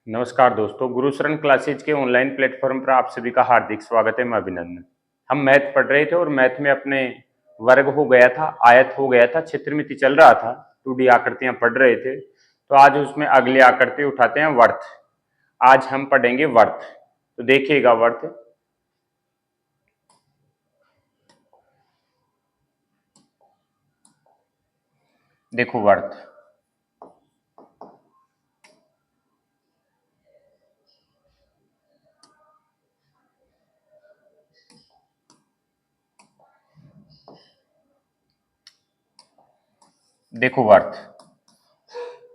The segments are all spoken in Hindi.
नमस्कार दोस्तों, गुरु शरण क्लासेज के ऑनलाइन प्लेटफॉर्म पर आप सभी का हार्दिक स्वागत है। मैं अभिनंदन। हम मैथ पढ़ रहे थे और मैथ में अपने वर्ग हो गया था, आयत हो गया था, क्षेत्रमिति चल रहा था, 2D आकृतियां पढ़ रहे थे। तो आज उसमें अगली आकृति उठाते हैं, वर्त। आज हम पढ़ेंगे वर्त। तो देखिएगा वर्त। देखो वर्त, देखो वर्त।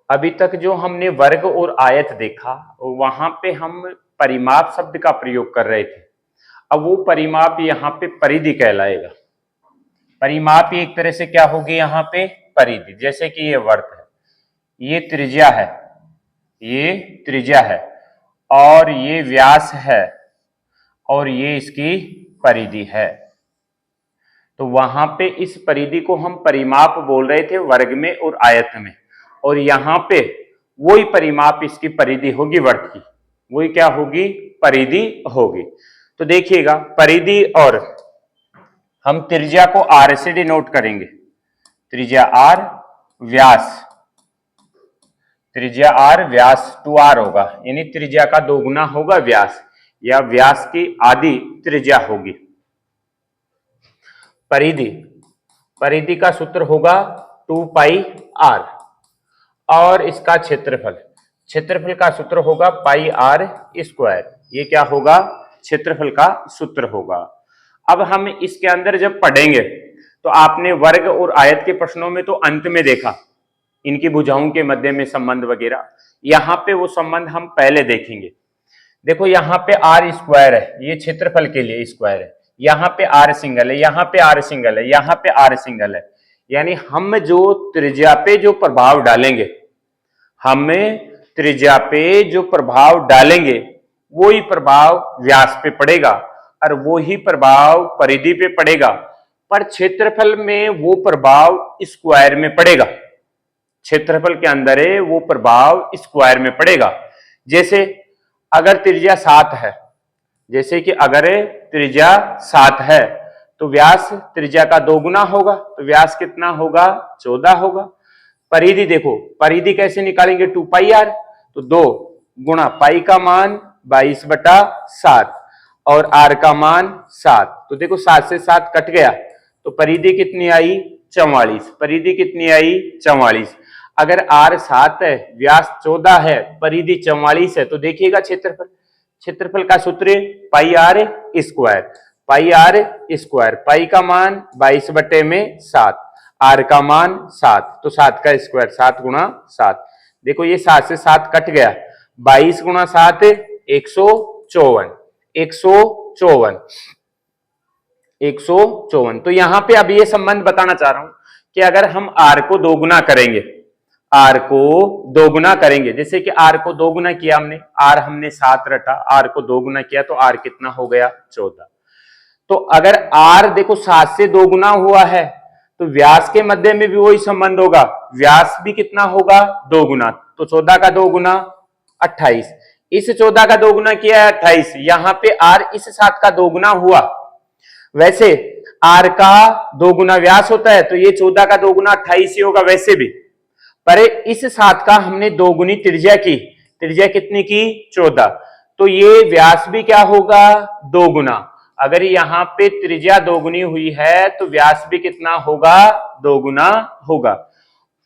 अभी तक जो हमने वर्ग और आयत देखा, वहां पे हम परिमाप शब्द का प्रयोग कर रहे थे। अब वो परिमाप यहाँ पे परिधि कहलाएगा। परिमाप एक तरह से क्या होगी यहाँ पे, परिधि। जैसे कि ये वर्त है, ये त्रिज्या है, ये त्रिज्या है, और ये व्यास है, और ये इसकी परिधि है। तो वहां पे इस परिधि को हम परिमाप बोल रहे थे वर्ग में और आयत में, और यहां पे वही परिमाप इसकी परिधि होगी वर्त की, वही क्या होगी, परिधि होगी। तो देखिएगा परिधि, और हम त्रिज्या को आर से डिनोट करेंगे। त्रिज्या आर, व्यास, त्रिज्या आर, व्यास 2r होगा, यानी त्रिज्या का दोगुना होगा व्यास, या व्यास की आधी त्रिज्या होगी। परिधि, परिधि का सूत्र होगा 2πr, और इसका क्षेत्रफल, क्षेत्रफल का सूत्र होगा πr²। ये क्या होगा, क्षेत्रफल का सूत्र होगा। अब हम इसके अंदर जब पढ़ेंगे तो आपने वर्ग और आयत के प्रश्नों में तो अंत में देखा इनकी भुजाओं के मध्य में संबंध वगैरह, यहां पे वो संबंध हम पहले देखेंगे। देखो यहाँ पे r² है, ये क्षेत्रफल के लिए स्क्वायर है, यहाँ पे r सिंगल है, यहाँ पे r सिंगल है, यहाँ पे r सिंगल है। यानी हम जो त्रिज्या पे जो प्रभाव डालेंगे, हमें त्रिज्या पे जो प्रभाव डालेंगे वही प्रभाव व्यास पे पड़ेगा, और वही प्रभाव परिधि पे पड़ेगा, पर क्षेत्रफल में वो प्रभाव स्क्वायर में पड़ेगा। क्षेत्रफल के अंदर है वो प्रभाव स्क्वायर में पड़ेगा। जैसे अगर त्रिज्या 7 है, जैसे कि अगर त्रिज्या 7 है तो व्यास त्रिज्या का दोगुना होगा, तो व्यास कितना होगा, 14 होगा। परिधि देखो, परिधि कैसे निकालेंगे, 2πr, तो 2 गुणा पाई का मान 22/7 और r का मान 7। तो देखो 7 से 7 कट गया, तो परिधि कितनी आई, 44। परिधि कितनी आई, 44। अगर r 7 है, व्यास 14 है, परिधि 44 है, तो देखिएगा क्षेत्रफल, क्षेत्रफल का सूत्र πr²। πr², पाई का मान 22/7, r का मान 7, तो 7 का स्क्वायर, 7 गुणा 7। देखो ये 7 से 7 कट गया, 22 गुणा 7 154, 154, 154। तो यहां पे अब ये संबंध बताना चाह रहा हूं कि अगर हम r को दोगुना करेंगे, r को दोगुना करेंगे, जैसे कि r को दोगुना किया हमने, r हमने 7 रटा, r को दोगुना किया तो r कितना हो गया, 14। तो अगर r देखो 7 से दोगुना हुआ है तो व्यास के मध्य में भी वही संबंध होगा, व्यास भी कितना होगा, दोगुना। तो 14 का दोगुना 28, इस 14 का दोगुना किया है 28, यहां पे r इस 7 का दोगुना हुआ। वैसे r का दोगुना व्यास होता है, तो ये 14 का दोगुना 28 ही होगा वैसे भी, पर इस 7 का हमने दोगुनी त्रिज्या की, त्रिज्या कितनी की, 14, तो ये व्यास भी क्या होगा, दोगुना। अगर यहाँ पे त्रिज्या दोगुनी हुई है तो व्यास भी कितना होगा, दोगुना होगा।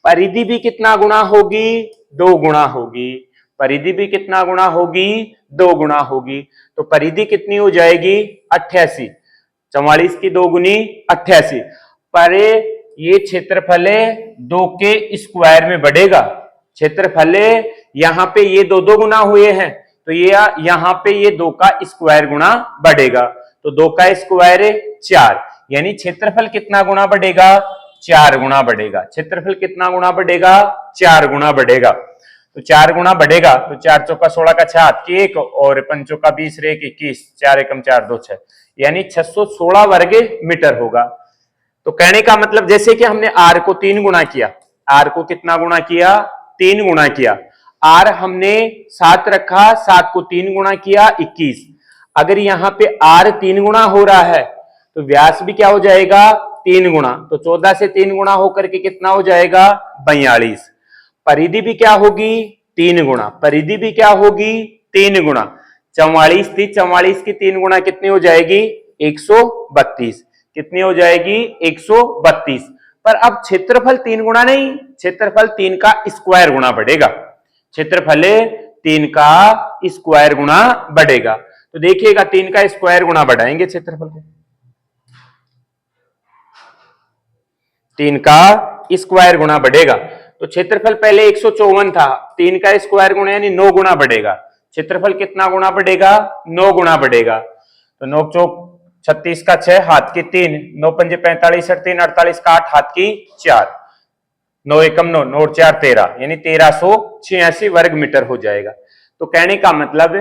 परिधि भी कितना गुणा होगी, 2 गुणा होगी। परिधि भी कितना गुणा होगी, 2 गुणा होगी। तो परिधि कितनी हो जाएगी, 88, 44 की 2 गुनी 88। पर ये क्षेत्रफल 2 के स्क्वायर में बढ़ेगा। क्षेत्रफल यहाँ पे ये 2 गुना हुए हैं, तो ये यहाँ पे ये 2 का स्क्वायर गुणा बढ़ेगा, तो 2 का स्क्वायर 4, यानी क्षेत्रफल कितना गुना बढ़ेगा, 4 गुना बढ़ेगा। क्षेत्रफल कितना गुना बढ़ेगा, 4 गुना बढ़ेगा। तो 4 गुना बढ़ेगा, तो 4 चौका 16 का 6 1, और 5 चौका 20 रे 21, 4 एकम 4 2 6, यानी 616 वर्ग मीटर होगा। तो कहने का मतलब जैसे कि हमने r को 3 गुना किया, r को कितना गुना किया, 3 गुना किया। आर हमने 7 रखा, 7 को 3 गुणा किया 21। अगर यहां पे आर 3 गुणा हो रहा है तो व्यास भी क्या हो जाएगा 3 गुणा, तो 14 से 3 गुणा होकर के कितना हो जाएगा 42। परिधि भी क्या होगी 3 गुणा, परिधि भी क्या होगी 3 गुणा। 44 थी, 44 की 3 गुणा कितनी हो जाएगी 132। कितनी हो जाएगी 132। पर अब क्षेत्रफल 3 गुणा नहीं, क्षेत्रफल 3 का स्क्वायर गुणा बढ़ेगा, क्षेत्रफल 3 का स्क्वायर गुणा बढ़ेगा। तो देखिएगा 3 का स्क्वायर गुणा बढ़ाएंगे क्षेत्रफल को, 3 का स्क्वायर गुणा बढ़ेगा। तो क्षेत्रफल पहले 154 था, 3 का स्क्वायर गुणा यानी 9 गुणा बढ़ेगा। क्षेत्रफल कितना गुणा बढ़ेगा 9 गुणा बढ़ेगा। तो 9 चौक 36 का 6, हाथ की 3, 9 पंजे 45 और 3 48 का 8, हाथ की 4, 9 एकम 9, 9 और 4 13, यानी 1386 वर्ग मीटर हो जाएगा। तो कहने का मतलब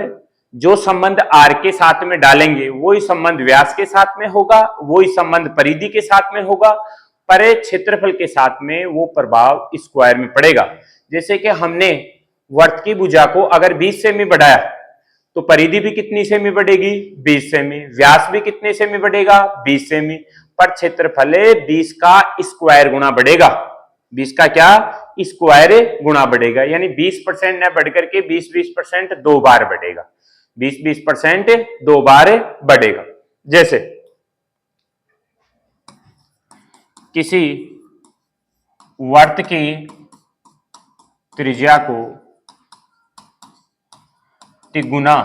जो संबंध आर के साथ में डालेंगे वही संबंध व्यास के साथ में होगा, वही संबंध परिधि के साथ में होगा, पर क्षेत्रफल के साथ में वो प्रभाव स्क्वायर में पड़ेगा। जैसे कि हमने वर्त की भुजा को अगर 20 सेमी बढ़ाया तो परिधि भी कितनी सेमी बढ़ेगी 20 सेमी, व्यास भी कितने सेमी बढ़ेगा 20 सेमी, पर क्षेत्रफल 20 का स्क्वायर गुणा बढ़ेगा, 20 का क्या स्क्वायर गुणा बढ़ेगा, यानी 20% न बढ़कर के 20% 2 बार बढ़ेगा, 20% 2 बार बढ़ेगा। जैसे किसी वर्त की त्रिज्या को तिगुना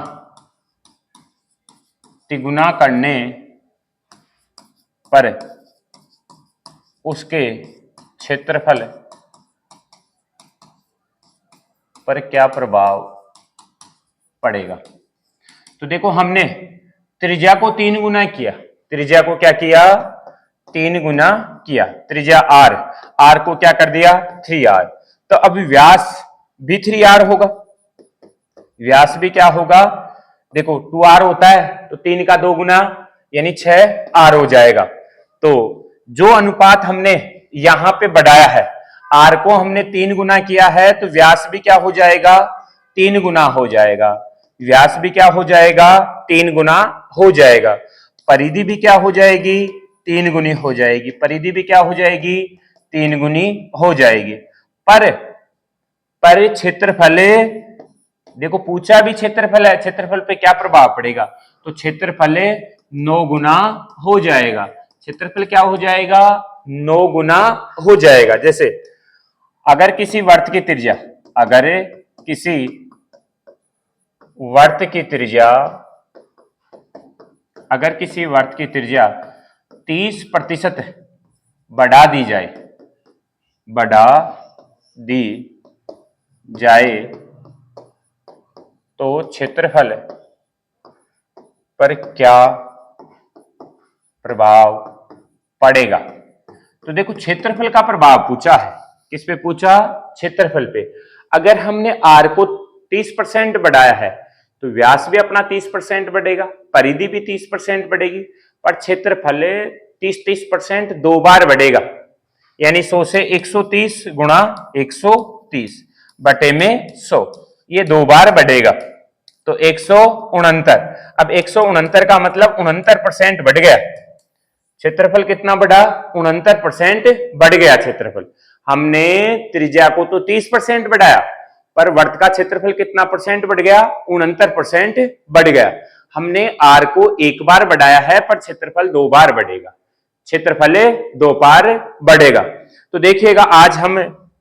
करने पर उसके क्षेत्रफल पर क्या प्रभाव पड़ेगा। तो देखो हमने त्रिज्या को 3 गुना किया, त्रिज्या को क्या किया 3 गुना किया, त्रिज्या आर को क्या कर दिया 3r। तो अब व्यास भी 3r होगा, व्यास भी क्या होगा, देखो 2r होता है तो 3 का 2 गुना यानी 6r हो जाएगा। तो जो अनुपात हमने यहां पे बढ़ाया है, r को हमने 3 गुना किया है तो व्यास भी क्या हो जाएगा 3 गुना हो जाएगा, व्यास भी क्या हो जाएगा 3 गुना हो जाएगा। परिधि भी क्या हो जाएगी 3 गुनी हो जाएगी, परिधि भी क्या हो जाएगी 3 गुनी हो जाएगी। पर क्षेत्रफल देखो पूछा भी क्षेत्रफल है, क्षेत्रफल पे क्या प्रभाव पड़ेगा, तो क्षेत्रफल 9 गुना हो जाएगा, क्षेत्रफल क्या हो जाएगा 9 गुना हो जाएगा। जैसे अगर किसी वर्त की त्रिज्या, अगर किसी वर्त की त्रिज्या, अगर किसी वर्त की त्रिज्या 30% बढ़ा दी जाए, बढ़ा दी जाए तो क्षेत्रफल पर क्या प्रभाव पड़ेगा। तो देखो क्षेत्रफल का प्रभाव पूछा है, किस पे पूछा क्षेत्रफल पे। अगर हमने r को 30% बढ़ाया है तो व्यास भी अपना 30% बढ़ेगा, परिधि भी 30% बढ़ेगी, पर क्षेत्रफल 30% 2 बार बढ़ेगा, यानी 100 से 130 गुणा 130 बटे में 100, ये 2 बार बढ़ेगा तो 169। अब 169 का मतलब 69% बढ़ गया, क्षेत्रफल कितना बढ़ा 69% बढ़ गया क्षेत्रफल। हमने त्रिज्या को तो 30% बढ़ाया, पर वर्त का क्षेत्रफल कितना परसेंट बढ़ गया 69% बढ़ गया। हमने r को 1 बार बढ़ाया है पर क्षेत्रफल 2 बार बढ़ेगा, क्षेत्रफल 2 बार बढ़ेगा। तो देखिएगा आज हम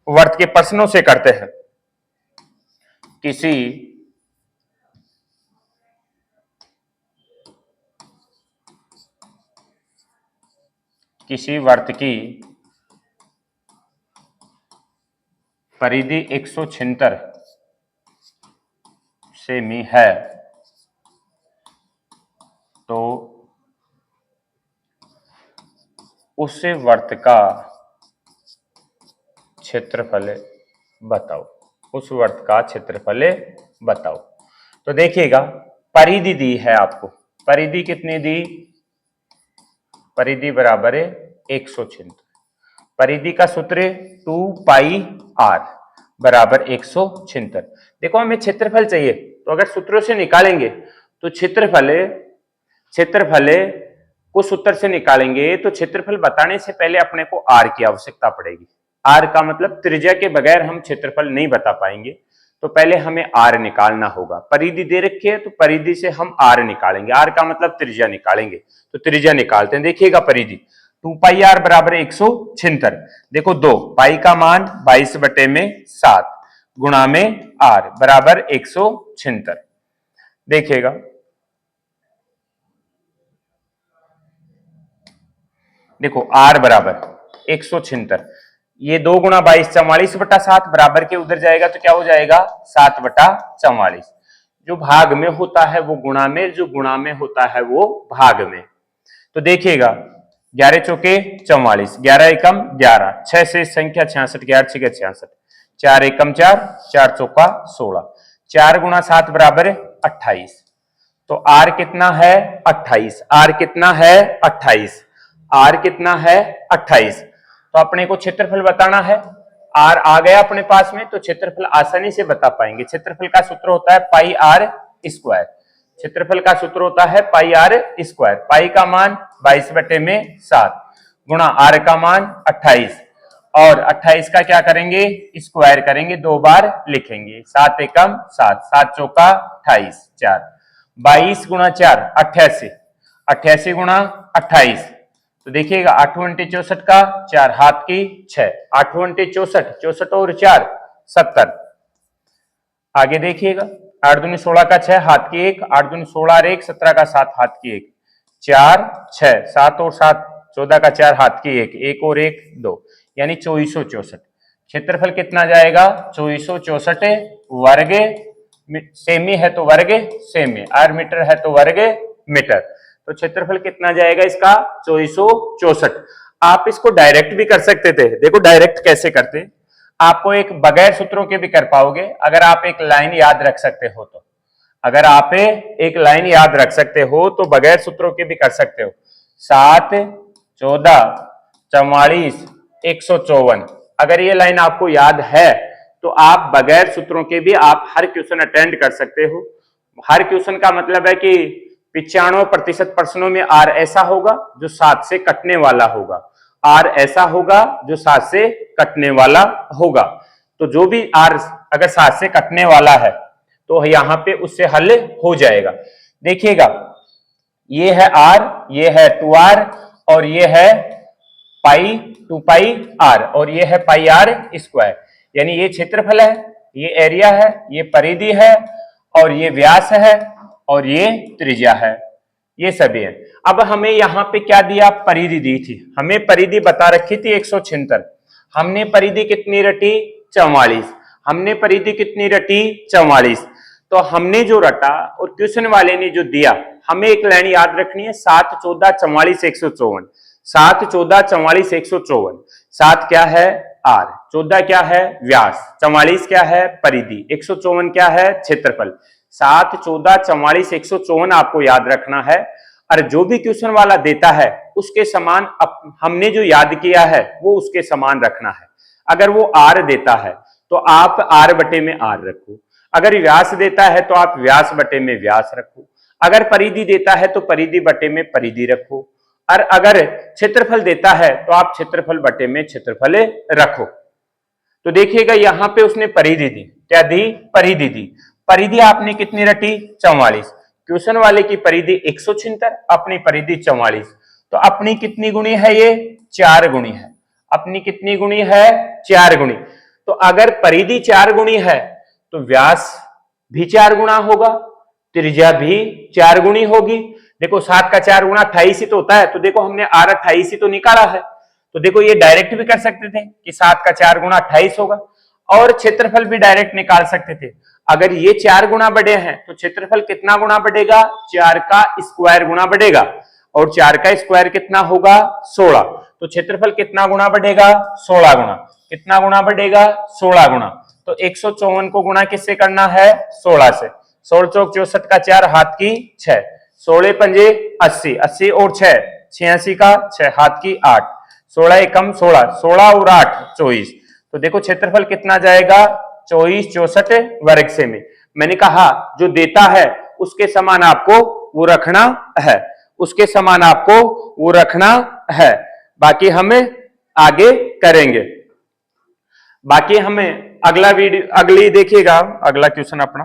वर्त के प्रश्नों से करते हैं। किसी वर्त की परिधि 176 सेमी है तो उस वर्त का क्षेत्रफल बताओ, उस वर्त का क्षेत्रफल बताओ। तो देखिएगा परिधि दी है आपको, परिधि कितनी दी, परिधि बराबर है 176, परिधि का सूत्र 2 पाई r, बराबर 176। देखो हमें क्षेत्रफल चाहिए, तो अगर सूत्रों से निकालेंगे तो क्षेत्रफल को सूत्र से निकालेंगे तो क्षेत्रफल बताने से पहले अपने को आर की आवश्यकता पड़ेगी। आर का मतलब त्रिज्या के बगैर हम क्षेत्रफल नहीं बता पाएंगे, तो पहले हमें आर निकालना होगा। परिधि दे रखी है तो परिधि से हम आर निकालेंगे, आर का मतलब त्रिज्या निकालेंगे, तो त्रिज्या निकालते हैं। देखिएगा परिधि 2 पाई आर बराबर 176। देखो 2 पाई का मान 22/7 गुणा में आर बराबर 176। देखिएगा देखो आर बराबर 176, ये 2 गुणा 22 44/7 बराबर के उधर जाएगा तो क्या हो जाएगा 7/44। जो भाग में होता है वो गुणा में, जो गुणा में होता है वो भाग में। तो देखिएगा 11 चौके 44, 11 एकम 11, 6 से संख्या 66, 11 6 66, 4 एकम 4, 4 चौका 16, 4 गुणा 7 बराबर 28। तो आर कितना है 28, आर कितना है 28, आर कितना है 28। तो अपने को क्षेत्रफल बताना है, आर आ गया अपने पास में तो क्षेत्रफल आसानी से बता पाएंगे। क्षेत्रफल का सूत्र होता है पाई आर स्क्वायर, क्षेत्रफल का सूत्र होता है पाई आर स्क्वायर। पाई का मान 22/7 गुणा आर का मान 28, और 28 का क्या करेंगे स्क्वायर करेंगे, 2 बार लिखेंगे, 7 एकम 7, 7 चौका 28, 4 22 गुणा 4 88, 88 गुणा 28। तो देखिएगा 8 × 64 का 4 हाथ की 6, 8 × 64, 64 और 4 70। आगे देखिएगा 8 दूनी 16 का 6 हाथ की 1, 8 दूनी 16 और 1 17 का 7 हाथ की 1, 4 6, 7 और 7 14 का 4 हाथ की 1, 1 और 1 2, यानी 2464। क्षेत्रफल कितना जाएगा 2464 वर्ग, सेमी है तो वर्ग सेमी, आर मीटर है तो वर्ग मीटर। तो क्षेत्रफल कितना जाएगा इसका 2464। आप इसको डायरेक्ट भी कर सकते थे, देखो डायरेक्ट कैसे करते, आपको एक बगैर सूत्रों के भी कर पाओगे अगर आप एक लाइन याद रख सकते हो तो। अगर आप एक लाइन याद रख सकते हो तो बगैर सूत्रों के भी कर सकते हो। 7 14 44 154, अगर ये लाइन आपको याद है तो आप बगैर सूत्रों के भी आप हर क्वेश्चन अटेंड कर सकते हो। हर क्वेश्चन का मतलब है कि 95% प्रश्नों में आर ऐसा होगा जो 7 से कटने वाला होगा, आर ऐसा होगा जो 7 से कटने वाला होगा। तो जो भी आर अगर 7 से कटने वाला है तो यहां पे उससे हल हो जाएगा। देखिएगा ये है आर, ये है 2r, और ये है पाई 2 पाई आर, और ये है पाई आर स्क्वायर। यानी ये क्षेत्रफल है, ये एरिया है, ये परिधि है, और ये व्यास है, और ये त्रिज्या है, ये सभी है। अब हमें यहाँ पे क्या दिया, परिधि दी थी, हमें परिधि बता रखी थी 176। हमने परिधि कितनी रटी 44, हमने परिधि कितनी रटी 44। तो हमने जो रटा और क्वेश्चन वाले ने जो दिया, हमें एक लाइन याद रखनी है 7 14 44 154, 7 14 44 154। 7 क्या है आर, 14 क्या है व्यास, 44 क्या है परिधि, 154 क्या है क्षेत्रफल। 7 14 44 154 आपको याद रखना है, और जो भी क्वेश्चन वाला देता है उसके समान हमने जो याद किया है वो उसके समान रखना है। अगर वो आर देता है तो आप आर बटे में आर रखो, अगर व्यास देता है तो आप व्यास बटे में व्यास रखो, अगर परिधि देता है तो परिधि बटे में परिधि रखो, और अगर क्षेत्रफल देता है तो आप क्षेत्रफल बटे में क्षेत्रफल रखो। तो देखिएगा यहां पे उसने परिधि दी, क्या दी परिधि दी। परिधि आपने कितनी रटी 44, क्वेश्चन वाले की परिधि 176, अपनी परिधि 44। तो अपनी कितनी गुणी है ये 4 गुणी है, अपनी कितनी गुणी है 4 गुणी। तो अगर परिधि 4 गुणी है तो व्यास भी 4 गुणा होगा, त्रिज्या भी 4 गुणी होगी। देखो 7 का 4 गुणा 28 ही तो होता है, तो देखो हमने आर 28 ही तो निकाला है। तो देखो ये डायरेक्ट भी कर सकते थे कि 7 का 4 गुणा 28 होगा, और क्षेत्रफल भी डायरेक्ट निकाल सकते थे। अगर ये 4 गुना बढ़े हैं तो क्षेत्रफल कितना गुना बढ़ेगा 4 का स्क्वायर गुना बढ़ेगा, और 4 का स्क्वायर कितना होगा 16। तो क्षेत्रफल कितना गुना बढ़ेगा 16 गुना, कितना गुना बढ़ेगा 16 गुना। तो 154 को गुना किससे करना है 16 से, 16 चौक 64 का 4 हाथ की 6, 16 पंजे 80, 80 और 6 86 का 6 हाथ की 8, 16 एकम 16, 16 और 8 24। तो देखो क्षेत्रफल कितना जाएगा 24 64 वर्ग सेमी। मैंने कहा जो देता है उसके समान आपको वो रखना है, उसके समान आपको वो रखना है। बाकी हमें आगे करेंगे। बाकी हमें अगला वीडियो अगली देखिएगा, अगला क्वेश्चन अपना।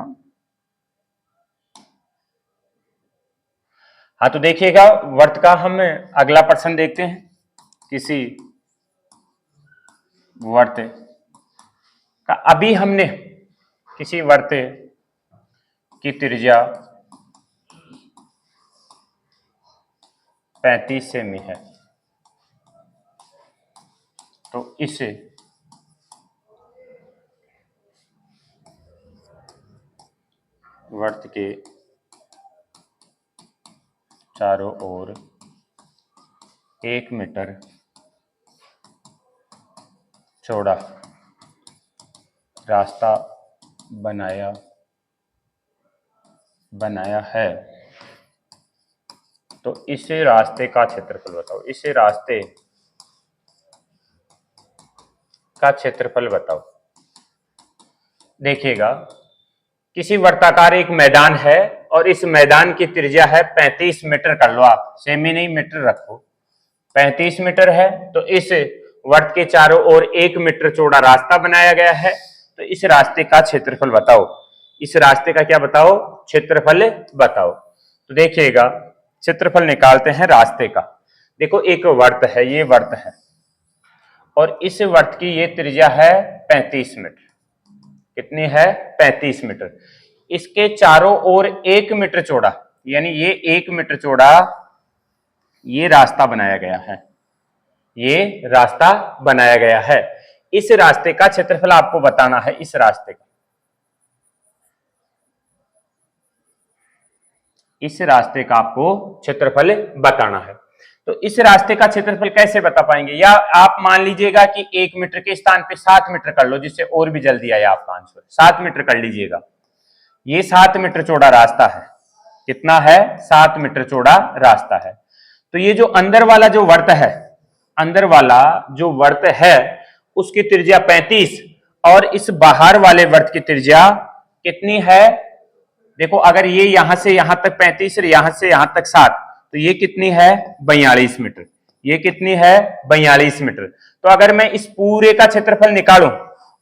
हाँ तो देखिएगा वर्त का हम अगला प्रश्न देखते हैं। किसी वर्त का, अभी हमने किसी वर्त की त्रिज्या 35 सेमी है, तो इसे वर्त के चारों ओर 1 मीटर चौड़ा रास्ता बनाया है, तो इस रास्ते का क्षेत्रफल बताओ। इस रास्ते का क्षेत्रफल बताओ। देखिएगा किसी वर्ताकार एक मैदान है और इस मैदान की त्रिज्या है 35 मीटर, कर लो आप, सेमी नहीं मीटर रखो, 35 मीटर है। तो इस वर्त के चारों ओर 1 मीटर चौड़ा रास्ता बनाया गया है, तो इस रास्ते का क्षेत्रफल बताओ। इस रास्ते का क्या बताओ? क्षेत्रफल बताओ। तो देखिएगा क्षेत्रफल निकालते हैं रास्ते का। देखो एक वर्त है, ये वर्त है और इस वर्त की ये त्रिज्या है 35 मीटर। कितनी है? 35 मीटर। इसके चारों ओर 1 मीटर चौड़ा, यानी ये 1 मीटर चौड़ा ये रास्ता बनाया गया है, ये रास्ता बनाया गया है। इस रास्ते का क्षेत्रफल आपको बताना है। इस रास्ते का, इस रास्ते का आपको क्षेत्रफल बताना है। तो इस रास्ते का क्षेत्रफल कैसे बता पाएंगे? या आप मान लीजिएगा कि 1 मीटर के स्थान पे 7 मीटर कर लो, जिससे और भी जल्दी आया आपका आंसर। 7 मीटर कर लीजिएगा। ये 7 मीटर चौड़ा रास्ता है। कितना है? 7 मीटर चौड़ा रास्ता है। तो ये जो अंदर वाला जो वर्त है, अंदर वाला जो वर्त है उसकी त्रिज्या 35 और इस बाहर वाले वर्त की त्रिज्या कितनी है? देखो अगर ये यहां से यहां तक 35 और यहां से यहां तक 7, तो ये कितनी है? 42 मीटर। ये कितनी है? 42 मीटर। तो अगर मैं इस पूरे का क्षेत्रफल निकालूं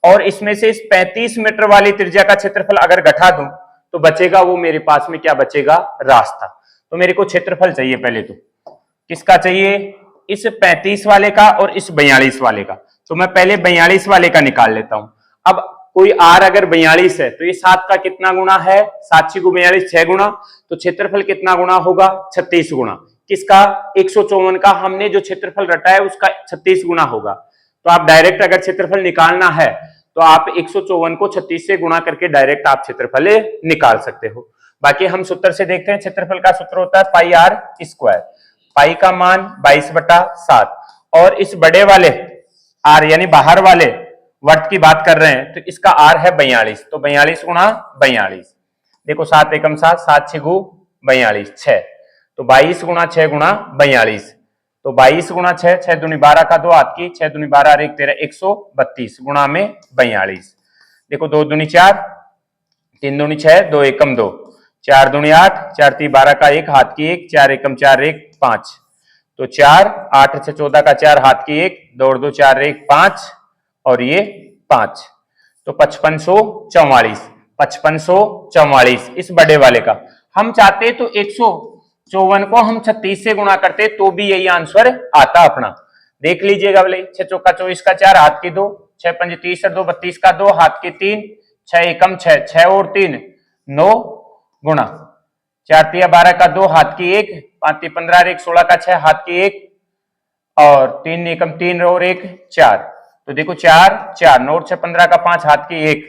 और इसमें से इस 35 मीटर वाली त्रिज्या का क्षेत्रफल अगर घटा दूं, तो बचेगा वो मेरे पास में क्या बचेगा? रास्ता। तो मेरे को क्षेत्रफल चाहिए पहले तो। किसका चाहिए? इस 35 वाले का और इस 42 वाले का। तो मैं पहले 42 वाले का निकाल लेता हूं। अब कोई आर अगर 42 है तो ये 7 का कितना गुना है? 7 6 42, 6 गुना। तो क्षेत्रफल कितना गुना होगा? 36 गुना। किसका? 154 का हमने जो क्षेत्रफल रटा है उसका 36 गुना होगा। तो आप डायरेक्ट अगर क्षेत्रफल निकालना है तो आप 154 को 36 से गुणा करके डायरेक्ट आप क्षेत्रफल निकाल सकते हो। बाकी हम सूत्र से देखते हैं। क्षेत्रफल का सूत्र होता है पाई आर स्क्वायर। पाई का मान 22/7 और इस बड़े वाले आर यानी बाहर वाले वर्त की बात कर रहे हैं तो इसका आर है 42। तो 42 गुणा 42। देखो 7 एकम 7, 7 6 42, 6। तो 22 गुणा 6 गुणा 42। तो 22 गुणा 6, 6 दूनी 12 का 2 हाथ की, 6 दूनी 12 और 1 13, 132 गुणा में 42। देखो 2 दूनी 4, 3 दूनी 6, 2 एकम 2, 4 दूनी 8, 4 3 12 का 1 हाथ की 1, 4 एकम 4 1 5। तो 4 8 6 14 का 4 हाथ की 1, 2 2 4 1 5 और ये 5। तो 5544, 5544 इस बड़े वाले का। हम चाहते तो 154 को हम 36 से गुणा करते तो भी यही आंसर आता अपना। देख लीजिएगा भले, 6 चौका 24 का 4 हाथ की 2, 6 पंजे 30 और 2 32 का 2 हाथ की 3, 6 एकम 6, 6 और 3 9 गुणा 4 3 12 का 2 हाथ की 1, 5 3 15 और 1 16 का 6 हाथ की 1 और 3 एकम 3 और 1 4। तो देखो 4 4 9 6 15 का 5 हाथ की 1,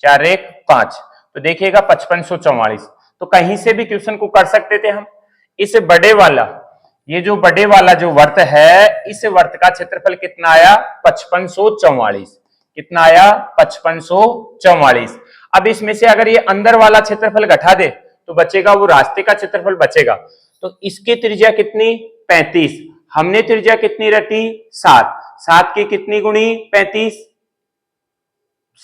4 1 5। तो देखिएगा 5544। तो कहीं से भी क्वेश्चन को कर सकते थे हम। इस बड़े वाला, ये जो बड़े वाला जो वर्त है, इस वर्त का क्षेत्रफल कितना आया? 5544। कितना आया? 5544। अब इसमें से अगर ये अंदर वाला क्षेत्रफल घटा दे तो बचेगा वो रास्ते का क्षेत्रफल बचेगा। तो इसकी त्रिज्या कितनी? 35। हमने त्रिज्या कितनी रटी? 7। 7 की कितनी गुणी 35?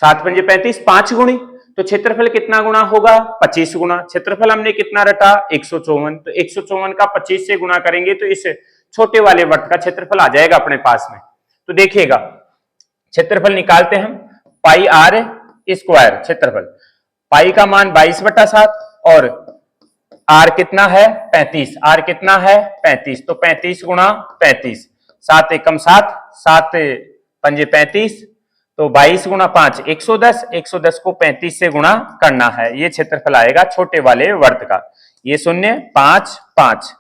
7 पंजे 35, 5 गुणी, तो क्षेत्रफल कितना गुना होगा? 25 गुना। क्षेत्रफल हमने कितना रटा? 154। तो 154 का 25 से गुना करेंगे तो इस छोटे वाले वर्त का क्षेत्रफल आ जाएगा अपने पास में। तो देखिएगा क्षेत्रफल निकालते हैं हम, पाई आर स्क्वायर क्षेत्रफल, पाई का मान 22/7 और आर कितना है? 35। आर कितना है? 35। तो 35 गुणा 35, 7 एकम 7, 7 पंजे 35, तो 22 गुणा 5 110, 110 को 35 से गुणा करना है, ये क्षेत्रफल आएगा छोटे वाले वर्त का। ये 0 5 5,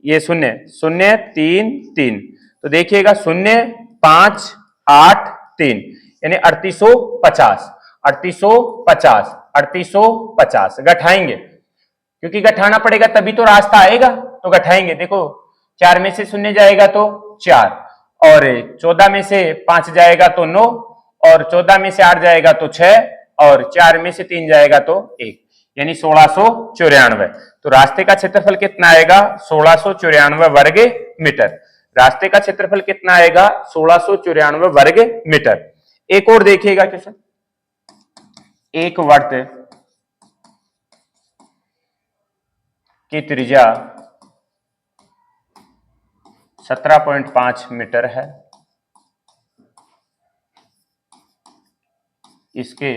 ये 0 0 3 3, तो देखिएगा 0 5 8 3, यानी 3850, 3850, 3850 घटाएंगे, क्योंकि घटाना पड़ेगा तभी तो रास्ता आएगा, तो घटाएंगे। देखो 4 में से 0 जाएगा तो 4, और 14 में से 5 जाएगा तो 9, और 14 में से 8 जाएगा तो 6, और 4 में से 3 जाएगा तो 1, यानी 1694। तो रास्ते का क्षेत्रफल कितना आएगा? 1694 वर्ग मीटर। रास्ते का क्षेत्रफल कितना आएगा? 1694 वर्ग मीटर। एक और देखिएगा क्वेश्चन, एक वर्त की त्रिज्या 17.5 मीटर है, इसके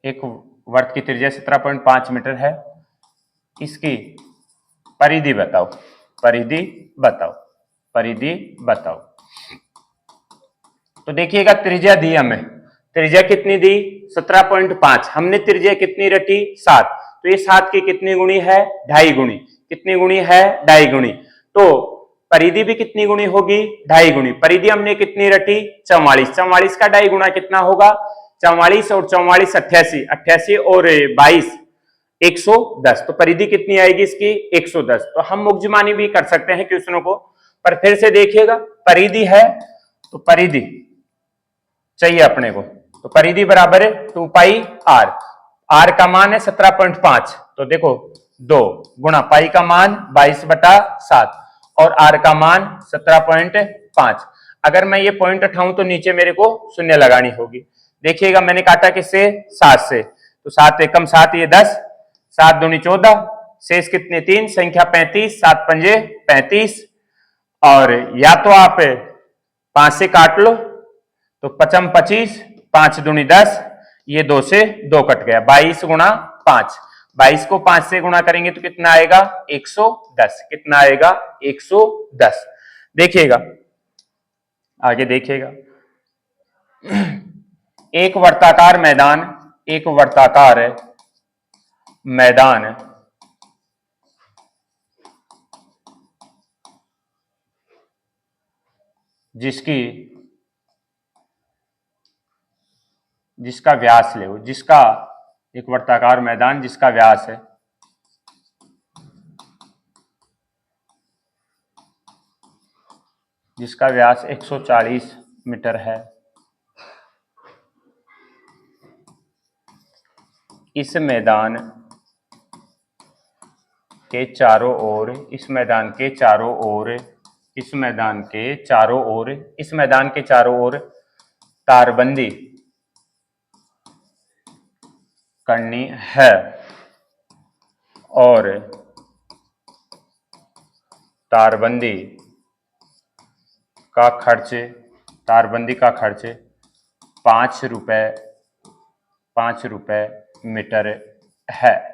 एक वर्त की त्रिज्या 17.5 मीटर है, इसकी परिधि बताओ, परिधि बताओ, परिधि बताओ। तो देखिएगा त्रिज्या दी हमें, त्रिज्या कितनी दी? 17.5। हमने त्रिज्या कितनी रटी? 7। तो ये 7 की कितनी गुणी है? 2.5 गुणी। कितनी गुणी है? 2.5 गुणी। तो परिधि भी कितनी गुणी होगी? 2.5 गुणी। परिधि हमने कितनी रटी? 44। 44 का 2.5 गुणा कितना होगा? 44 और 44 88, 88 और 22 110। तो परिधि कितनी आएगी इसकी? 110। तो हम मुक्जमानी भी कर सकते हैं क्वेश्चनों को, पर फिर से देखिएगा परिधि है तो परिधि चाहिए अपने को, तो परिधि बराबर है 2 पाई आर। आर का मान है 17.5, तो देखो 2 गुणा पाई का मान 22/7 और आर का मान 17.5। अगर मैं ये पॉइंट उठाऊं तो नीचे मेरे को शून्य लगानी होगी। देखिएगा मैंने काटा किससे? 7 से, तो 7 एकम 7, ये 10, 7 दूनी 14, शेष कितने? 3, संख्या 35, 7 पंजे 35, और या तो आप 5 से काट लो तो 5 25, 5 दूनी 10, ये 2 से 2 कट गया, 22 गुणा 5। 22 को 5 से गुणा करेंगे तो कितना आएगा? 110। कितना आएगा? 110। देखिएगा आगे, देखिएगा एक वर्ताकार मैदान, एक वर्ताकार मैदान जिसका व्यास ले, जिसका एक वर्ताकार मैदान जिसका व्यास है जिसका व्यास 140 मीटर है, इस मैदान के चारों ओर, इस मैदान के चारों ओर, इस मैदान के चारों ओर, इस मैदान के चारों ओर तारबंदी करनी है, और तारबंदी का खर्च 5 रुपए मीटर है।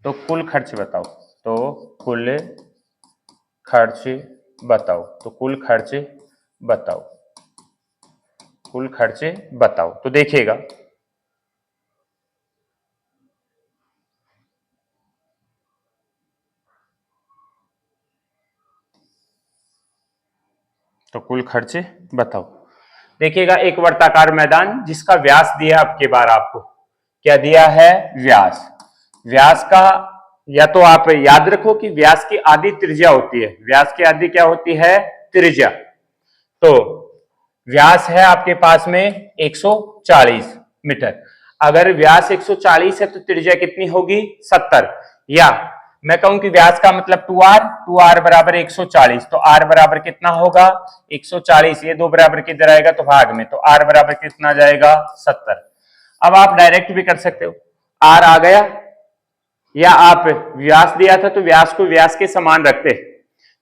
तो कुल खर्च बताओ, तो कुल खर्च बताओ, तो कुल खर्च बताओ, कुल खर्च बताओ। तो देखिएगा तो कुल खर्च बताओ। देखिएगा एक वर्ताकार मैदान जिसका व्यास दिया, अब की बार आपको क्या दिया है? व्यास। व्यास का या तो आप याद रखो कि व्यास की आधी त्रिज्या होती है, व्यास की आधी क्या होती है? त्रिज्या। तो व्यास है आपके पास में 140 मीटर। अगर व्यास 140 है तो त्रिज्या कितनी होगी? 70, या मैं कहूं कि व्यास का मतलब 2r बराबर 140, तो r बराबर कितना होगा 140, ये 2 बराबर किधर आएगा तो भाग में, तो r बराबर कितना जाएगा 70। अब आप डायरेक्ट भी कर सकते हो, r आ गया, या आप व्यास दिया था तो व्यास को व्यास के समान रखते,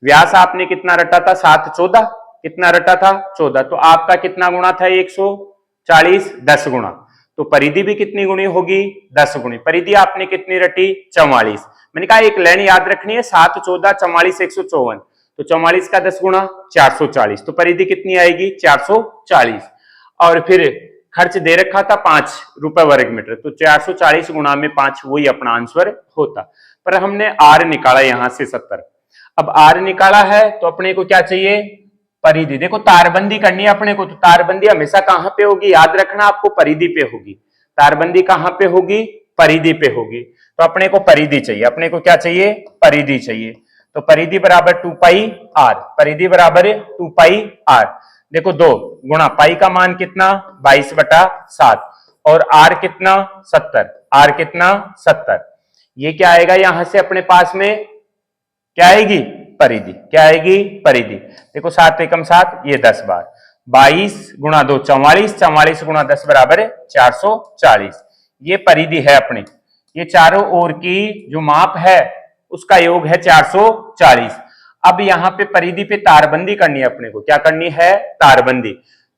व्यास आपने कितना रटा था 7 14, कितना रटा था 14, तो आपका कितना गुणा था 140, 10 गुणा, तो परिधि भी कितनी गुणी होगी 10 गुणी। परिधि आपने कितनी रटी 44, मैंने कहा एक लाइन याद रखनी है 7 14 44 154, तो 44 का 10 गुणा 440, तो परिधि कितनी आएगी 440। और फिर खर्च दे रखा था 5 रुपए वर्ग मीटर, तो 440 गुणा में 5 वही अपना आंसर होता, पर हमने आर निकाला यहां से 70। अब आर निकाला है तो अपने को क्या चाहिए परिधि। देखो तारबंदी करनी है अपने को, तो तारबंदी हमेशा कहां पे होगी याद रखना आपको, परिधि पे होगी। तारबंदी कहां पे होगी परिधि पे होगी, तो अपने को परिधि चाहिए, अपने को क्या चाहिए परिधि चाहिए, तो परिधि बराबर 2 पाई आर, परिधि बराबर 2 पाई आर। देखो 2 गुणा पाई का मान कितना 22/7 और आर कितना 70, आर कितना 70, ये क्या आएगा यहां से अपने पास में क्या आएगी परिधि, क्या आएगी परिधि। देखो 7 एकम 7, ये 10 बार, 22 गुणा 2 44, 44 गुणा 10 बराबर 440, ये परिधि है अपनी, ये चारों ओर की जो माप है उसका योग है 440। अब यहाँ पे परिधि पे तारबंदी करनी है अपने को, क्या करनी है तारबंदी,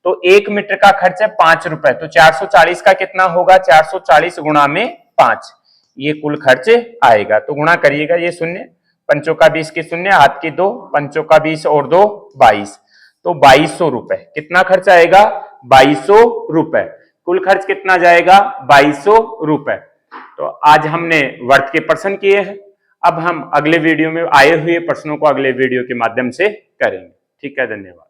तो 1 मीटर का खर्च है 5 रुपए, तो 440 का कितना होगा 440 गुणा में 5, ये कुल खर्च आएगा। तो गुणा करिएगा, ये शून्य पंचों का 20 की शून्य, हाथ की 2, पंचों का 20 और 2 22, तो 2200 रुपए कितना खर्च आएगा 2200 रुपए, कुल खर्च कितना जाएगा 2200 रुपए। तो आज हमने वर्त के प्रश्न किए हैं, अब हम अगले वीडियो में आए हुए प्रश्नों को अगले वीडियो के माध्यम से करेंगे। ठीक है, धन्यवाद।